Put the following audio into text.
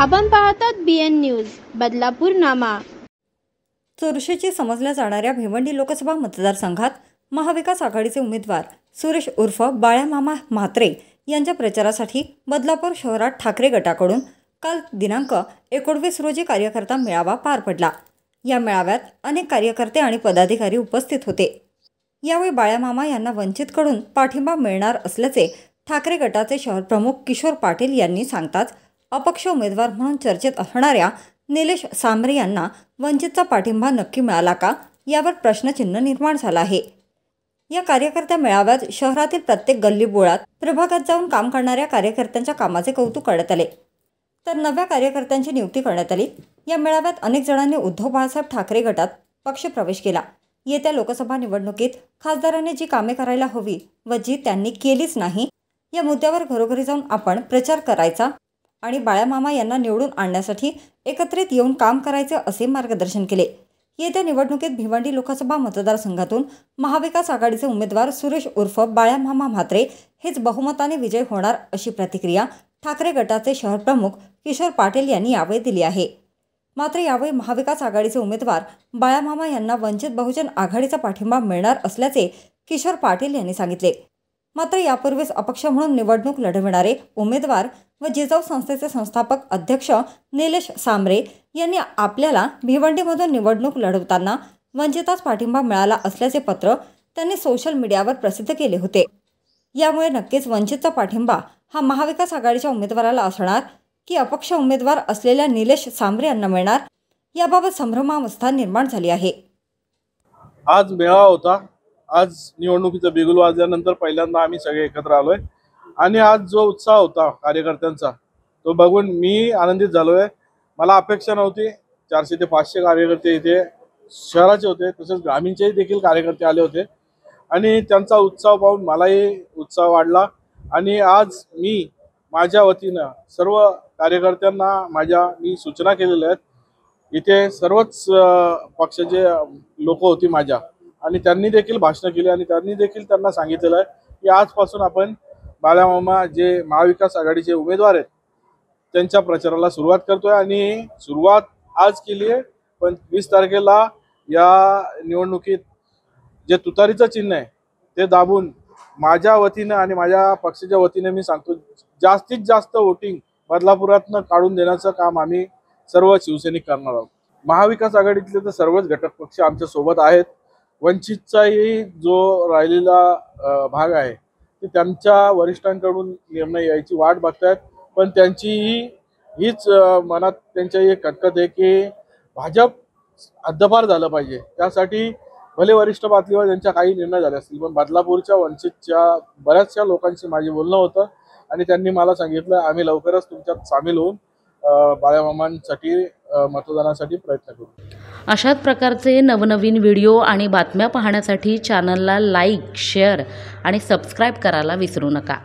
आपण पाहतात BN news Badlapur नामा। चुरशीची समजल्या जाणाऱ्या भिवंडी लोकसभा मतदारसंघात महाविकास आघाडीचे उमेदवार सुरेश उर्फ बाळ्यामामा म्हात्रे यांच्या प्रचारासाठी बदलापूर शहरात ठाकरे गटाकडून काल दिनांक 19 रोजी कार्यकर्ता मेळावा पार पडला। या मेळाव्यात अनेक कार्यकर्ते आणि पदाधिकारी उपस्थित होते। यावेळी बाळ्यामामा यांना वंचितकडून पाठिंबा मिळणार असल्याचे ठाकरे गटाचे शहर प्रमुख किशोर पाटील यांनी सांगताच अपक्ष उमेदवार म्हणून चर्चेत असणाऱ्या निलेश सांबरे यांना वंचितचा पाठिंबा नक्की मिळाला का यावर प्रश्नचिन्ह निर्माण झाला आहे। या कार्यकर्त्या मेळाव्यात शहरातील प्रत्येक गल्लीबोळात प्रभागात जाऊन काम करणाऱ्या कार्यकर्त्यांच्या कामाचे कौतुक करण्यात आले, तर नव्या कार्यकर्त्यांची नियुक्ती करण्यात आली। या मेळाव्यात अनेक जणांनी उद्धव बाळासाहेब ठाकरे गटात पक्षप्रवेश केला। येत्या लोकसभा निवडणुकीत खासदारांनी जी कामे करायला हवी व जी त्यांनी केलीच नाही या मुद्द्यावर घरोघरी जाऊन आपण प्रचार करायचा आणि बाळ्यामामा यांना निवडून आणण्यासाठी एकत्रित येऊन काम करायचे असे मार्गदर्शन केले। येत्या निवडणुकीत भिवंडी लोकसभा मतदारसंघातून महाविकास आघाडीचे उमेदवार सुरेश उर्फ बाळ्यामामा म्हात्रे हेच बहुमताने विजय होणार अशी प्रतिक्रिया ठाकरे गटाचे शहर प्रमुख किशोर पाटील यांनी यावेळी दिली आहे। मात्र यावेळी महाविकास आघाडीचे उमेदवार बाळ्यामामा यांना वंचित बहुजन आघाडीचा पाठिंबा मिळणार असल्याचे किशोर पाटील यांनी सांगितले। मात्र यापूर्वीच अपक्ष म्हणून निवडणूक लढविणारे उमेदवार व जिजाऊ संस्थेचे संस्थापक अध्यक्ष निलेश सांबरे यांनी आपल्याला भिवंडीमधून निवडणूक लढवताना वंचितास पाठिंबा मिळाला असल्याचे पत्र त्यांनी सोशल मीडियावर प्रसिद्ध केले होते। यामुळे नक्कीच वंचितचा पाठिंबा हा महाविकास आघाडीच्या उमेदवाराला असणार की अपक्ष उमेदवार असलेल्या निलेश सांबरे यांना मिळणार याबाबत संभ्रमावस्था निर्माण झाली आहे। आज मेळावा होता। आज निवडणुकीचं बिगुल वाजल्यानंतर पहिल्यांदा आम्ही सगळे एकत्र आलोय आणि आज जो उत्साह होता कार्यकर्त्यांचा तो बघून मी आनंदित झालोय। मला अपेक्षा नव्हती। 400 ते 500 कार्यकर्ते इथे शहराचे होते, तसेच ग्रामीणचे देखील कार्यकर्ते आले होते आणि त्यांचा उत्साह पाहून मलाही उत्साह वाढला। आणि आज मी माझ्या वतीनं सर्व कार्यकर्त्यांना मी सूचना केलेल्या आहेत। इथे सर्वच पक्षाचे लोक होती माझ्या आणि त्यांनी देखील भाषण केली आणि त्यांनी देखील त्यांना सांगितलेलं आहे की आजपासून आपण बाळ्यामामा जे महाविकास आघाडीचे उमेदवार आहेत त्यांच्या प्रचाराला सुरुवात करतोय आणि सुरुवात आज केली आहे, पण 20 तारखेला या निवडणुकीत जे तुतारीचं चिन्ह आहे ते दाबून माझ्या वतीनं आणि माझ्या पक्षाच्या वतीने मी सांगतो जास्तीत जास्त वोटिंग बदलापुरातनं काढून देण्याचं काम आम्ही सर्व शिवसैनिक करणार आहोत। महाविकास आघाडीतले तर सर्वच घटक पक्ष आमच्या सोबत आहेत। वंचितचाही जो राहिलेला भाग आहे ते त्यांच्या वरिष्ठांकडून निर्णय यायची वाट बघतायत, पण हीच मनात त्यांच्या एक खटखट आहे की भाजप हद्दपार झालं पाहिजे। त्यासाठी भले वरिष्ठ पातळीवर त्यांच्या काही निर्णय झाले असतील, पण बदलापूरच्या वंचितच्या बऱ्याचशा लोकांशी माझे बोलणं होतं आणि त्यांनी मला सांगितलं आम्ही लवकरच तुमच्यात सामील होऊन बाळ्यामामांसाठी मतदानासाठी प्रयत्न करू। अशाच प्रकारचे नवनवीन व्हिडिओ आणि बातम्या पाहण्यासाठी चॅनलला लाईक, शेअर आणि सबस्क्राईब करायला विसरू नका।